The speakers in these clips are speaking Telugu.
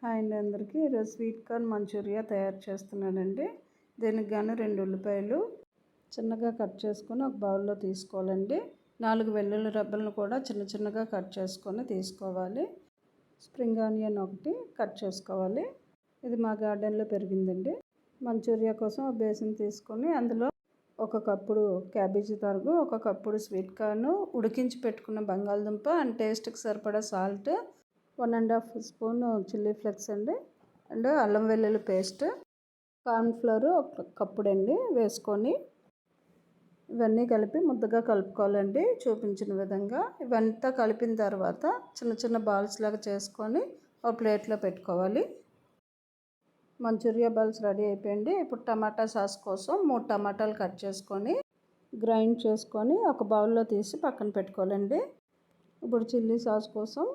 హాయ్ అండి అందరికీ. ఈరోజు స్వీట్ కార్న్ మంచూరియా తయారు చేస్తున్నానండి. దీనికి గాను 2 ఉల్లిపాయలు చిన్నగా కట్ చేసుకొని ఒక బౌల్లో తీసుకోవాలండి. 4 వెల్లుల్లి రెబ్బలను కూడా చిన్నగా కట్ చేసుకొని తీసుకోవాలి. స్ప్రింగ్ ఆనియన్ ఒకటి కట్ చేసుకోవాలి. ఇది మా గార్డెన్లో పెరిగిందండి. మంచూరియా కోసం బేసిన్ తీసుకొని అందులో 1 కప్పుడు క్యాబేజీ తరుగు, 1 కప్పుడు స్వీట్ కార్న్, ఉడికించి పెట్టుకున్న బంగాళదుంప అండ్ టేస్ట్కి సరిపడా సాల్ట్, 1½ స్పూన్ చిల్లీ ఫ్లేక్స్ అండి, అండ్ అల్లం వెల్లుల్లి పేస్ట్, కార్న్ఫ్లవర్ 1 కప్పుడు అండి వేసుకొని ఇవన్నీ కలిపి ముద్దగా కలుపుకోవాలండి. చూపించిన విధంగా ఇవంతా కలిపిన తర్వాత చిన్న బాల్స్ లాగా చేసుకొని ఒక ప్లేట్లో పెట్టుకోవాలి. మంచూరియా బాల్స్ రెడీ అయిపోయింది. ఇప్పుడు టమాటా సాస్ కోసం 3 టమాటాలు కట్ చేసుకొని గ్రైండ్ చేసుకొని ఒక బౌల్లో తీసి పక్కన పెట్టుకోవాలండి. ఇప్పుడు చిల్లీ సాస్ కోసం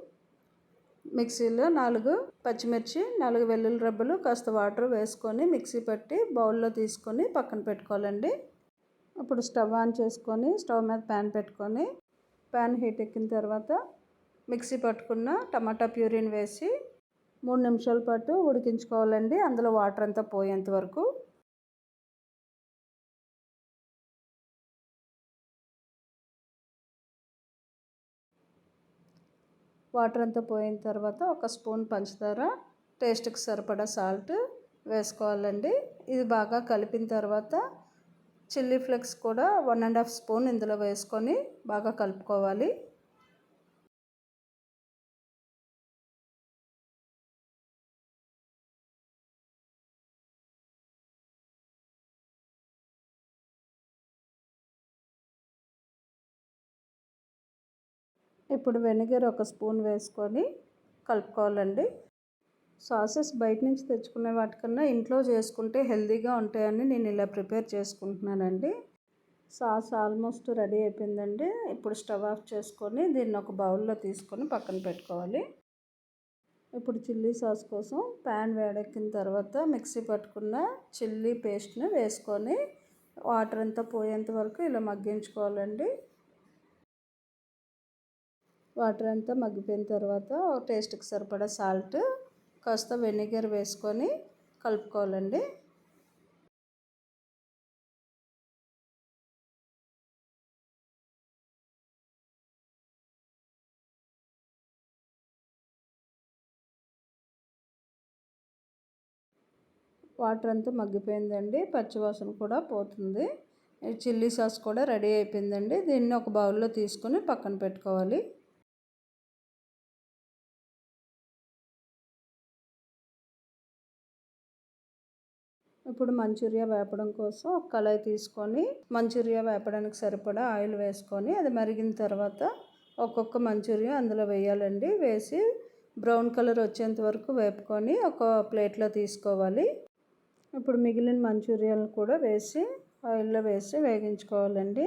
మిక్సీలో 4 పచ్చిమిర్చి, 4 వెల్లుల్లి రెబ్బలు, కాస్త వాటర్ వేసుకొని మిక్సీ పట్టి బౌల్లో తీసుకొని పక్కన పెట్టుకోవాలండి. ఇప్పుడు స్టవ్ ఆన్ చేసుకొని స్టవ్ మీద ప్యాన్ పెట్టుకొని ప్యాన్ హీట్ ఎక్కిన తర్వాత మిక్సీ పట్టుకున్న టమాటా ప్యూరీని వేసి 3 నిమిషాల పాటు ఉడికించుకోవాలండి. అందులో వాటర్ అంతా పోయేంత వరకు. వాటర్ అంతా పోయిన తర్వాత 1 స్పూన్ పంచదార, టేస్ట్కి సరిపడా సాల్ట్ వేసుకోవాలండి. ఇది బాగా కలిపిన తర్వాత చిల్లీ ఫ్లేక్స్ కూడా 1½ స్పూన్ ఇందులో వేసుకొని బాగా కలుపుకోవాలి. ఇప్పుడు వెనిగర్ 1 స్పూన్ వేసుకొని కలుపుకోవాలండి. సాసెస్ బయట నుంచి తెచ్చుకునే వాటికన్నా ఇంట్లో చేసుకుంటే హెల్తీగా ఉంటాయని నేను ఇలా ప్రిపేర్ చేసుకుంటున్నానండి. సాస్ ఆల్మోస్ట్ రెడీ అయిపోయిందండి. ఇప్పుడు స్టవ్ ఆఫ్ చేసుకొని దీన్ని ఒక బౌల్లో తీసుకొని పక్కన పెట్టుకోవాలి. ఇప్పుడు చిల్లీ సాస్ కోసం ప్యాన్ వేడెక్కిన తర్వాత మిక్సీ పట్టుకున్న చిల్లీ పేస్ట్ని వేసుకొని వాటర్ అంతా పోయేంత వరకు ఇలా మగ్గించుకోవాలండి. వాటర్ అంతా మగ్గిపోయిన తర్వాత టేస్ట్కి సరిపడా సాల్ట్, కాస్త వెనిగర్ వేసుకొని కలుపుకోవాలండి. వాటర్ అంతా మగ్గిపోయిందండి. పచ్చివాసన కూడా పోతుంది. చిల్లీ సాస్ కూడా రెడీ అయిపోయిందండి. దీన్ని ఒక బౌల్లో తీసుకొని పక్కన పెట్టుకోవాలి. ఇప్పుడు మంచూరియా వేపడం కోసం ఒక కళాయి తీసుకొని మంచూరియా వేపడానికి సరిపడా ఆయిల్ వేసుకొని అది మరిగిన తర్వాత ఒక్కొక్క మంచూరియా అందులో వేయాలండి. వేసి బ్రౌన్ కలర్ వచ్చేంత వరకు వేపుకొని ఒక ప్లేట్లో తీసుకోవాలి. ఇప్పుడు మిగిలిన మంచూరియాలను కూడా వేసి ఆయిల్లో వేసి వేగించుకోవాలండి.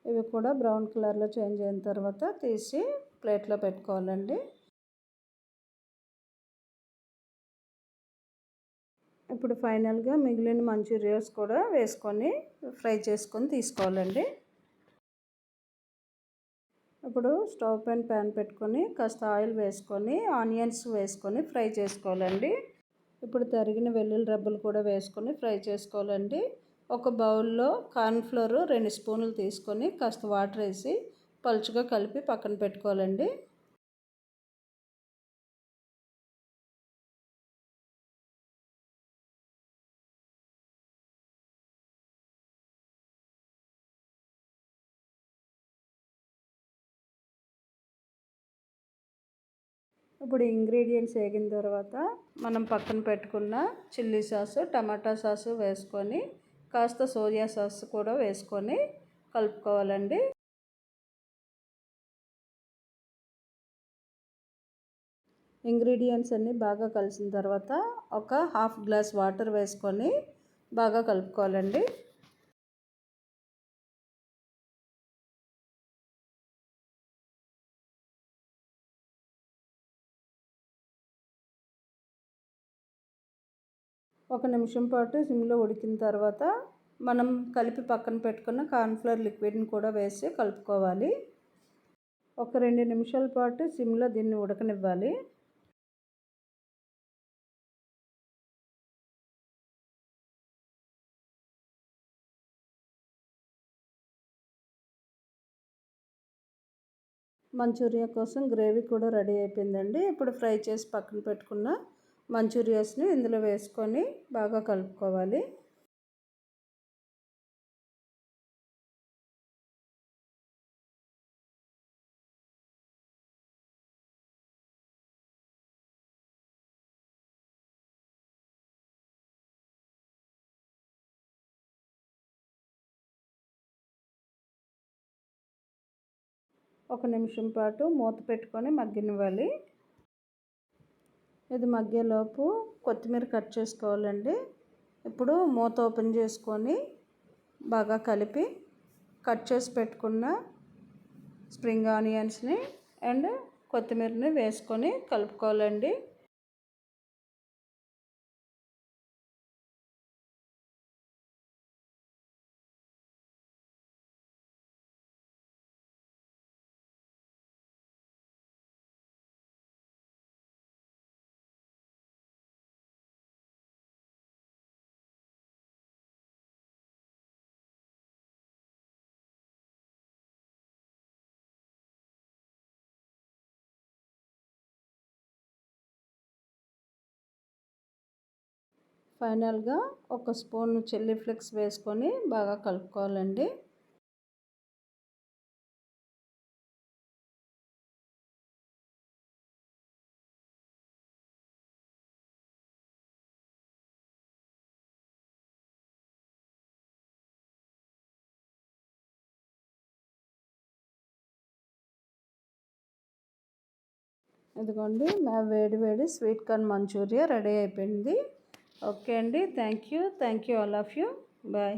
ఇవి కూడా బ్రౌన్ కలర్లో చేంజ్ అయిన తర్వాత తీసి ప్లేట్లో పెట్టుకోవాలండి. ఇప్పుడు ఫైనల్గా మిగిలిన మంచూరియాస్ కూడా వేసుకొని ఫ్రై చేసుకొని తీసుకోవాలండి. ఇప్పుడు స్టవ్ పైన ప్యాన్ పెట్టుకొని కాస్త ఆయిల్ వేసుకొని ఆనియన్స్ వేసుకొని ఫ్రై చేసుకోవాలండి. ఇప్పుడు తరిగిన వెల్లుల్లి రెబ్బలు కూడా వేసుకొని ఫ్రై చేసుకోవాలండి. ఒక బౌల్లో కార్న్ఫ్లోర్ 2 స్పూన్లు తీసుకొని కాస్త వాటర్ వేసి పలుచగా కలిపి పక్కన పెట్టుకోవాలండి. ఇప్పుడు ఇంగ్రీడియంట్స్ వేగిన తర్వాత మనం పక్కన పెట్టుకున్న చిల్లీ సాసు, టమాటా సాసు వేసుకొని కాస్త సోయా సాస్ కూడా వేసుకొని కలుపుకోవాలండి. ఇంగ్రీడియంట్స్ అన్నీ బాగా కలిసిన తర్వాత ఒక ½ గ్లాస్ వాటర్ వేసుకొని బాగా కలుపుకోవాలండి. ఒక నిమిషం పాటు సిమ్లో ఉడికిన తర్వాత మనం కలిపి పక్కన పెట్టుకున్న కార్న్ఫ్లవర్ లిక్విడ్ని కూడా వేసి కలుపుకోవాలి. ఒక 2 నిమిషాల పాటు సిమ్లో దీన్ని ఉడకనివ్వాలి. మంచూరియా కోసం గ్రేవీ కూడా రెడీ అయిపోయిందండి. ఇప్పుడు ఫ్రై చేసి పక్కన పెట్టుకున్న మంచూరియాస్ని ఇందులో వేసుకొని బాగా కలుపుకోవాలి. ఒక నిమిషం పాటు మూత పెట్టుకొని మగ్గనివ్వాలి. ఇది మగ్గేలోపు కొత్తిమీర కట్ చేసుకోవాలండి. ఇప్పుడు మూత ఓపెన్ చేసుకొని బాగా కలిపి కట్ చేసి పెట్టుకున్న స్ప్రింగ్ ఆనియన్స్ని అండ్ కొత్తిమీరని వేసుకొని కలుపుకోవాలండి. ఫైనల్గా ఒక స్పూన్ చిల్లీ ఫ్లేక్స్ వేసుకొని బాగా కలుపుకోవాలండి. ఇదిగోండి వేడి వేడి స్వీట్ కార్న్ మంచూరియా రెడీ అయిపోయింది. ఓకే అండి, thank you all of you. Bye.